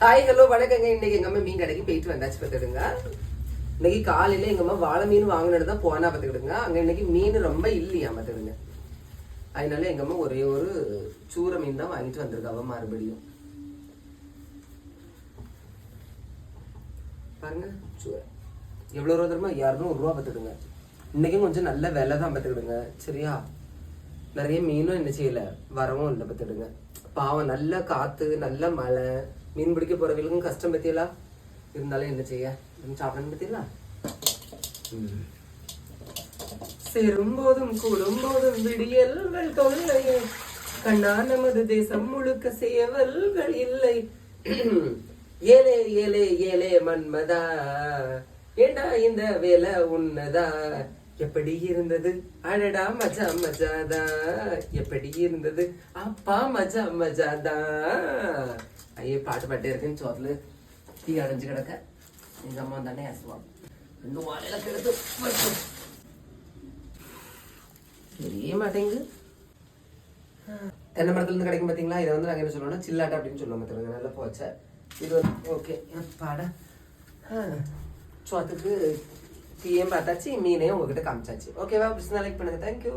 Hi hello வணக்கங்க. இன்னைக்கு எங்க அம்மா மீன் கடைக்கு போயிட்டு வந்தாச்சு பார்த்துடுங்க. இன்னைக்கு காலையில எங்க அம்மா வாழை மீன் வாங்கினது தான் போனா பார்த்துக்கிடுங்க. அங்க இன்னைக்கு மீன் ரொம்ப இல்லையா பார்த்துடுங்க. அதனால எங்க அம்மா ஒரே ஒரு சூற மீன் தான் வாங்கிட்டு வந்திருக்காவ. மறுபடியும் பாருங்க சூறை எவ்வளவு ரூபா தருமா? 200 ரூபா பார்த்துடுங்க. இன்னைக்கும் கொஞ்சம் நல்ல விலை தான் பார்த்துக்கிடுங்க. சரியா, நிறைய மீனும் என்ன செய்யல, வரவும் இல்லை பார்த்துடுங்க. பாவம், நல்ல காத்து நல்ல மழை, மீன் பிடிக்க போறவங்களுக்கும் கஷ்டம் பத்தியலா. இருந்தாலும் என்ன செய்ய, சாப்பிடணும் பத்தியலா. சேரும்போதும் கூடும்போதும் விடியல்கள் தொல்லையே, கண்ணா நமது தேசம் முழுக்க சேவல்கள் இல்லை. ஏலே ஏலே ஏலே மன்மதா, ஏண்டா இந்த வேலை உன்னதா, எப்படி இருந்தது அடடா மஜா மஜாதா, எப்படி இருந்தது அப்பா மஜா மஜாதா. ஐயே, பாட்டு பாட்டே இருக்குன்னு சோத்துல தீ அடைஞ்சு கிடக்க எங்க அம்மா தானே ஆசுவான். 2 வாழையில கிடக்கு தெரிய மாட்டேங்குது. தென்னை மரத்துல இருந்து கிடைக்கும் பாத்தீங்களா. இதை வந்து நாங்க என்ன சொல்லுவோம்னா சில்லாட்டை அப்படின்னு சொல்லுவோம் பார்த்துருங்க. நல்லா போச்ச இது வந்து ஓகே. பாட சோத்துக்கு டீயும் பார்த்தாச்சு, மீனையும் உங்ககிட்ட காமிச்சாச்சு. ஓகேவா? பிடிச்சா லைக் பண்ணுங்க. தேங்க்யூ.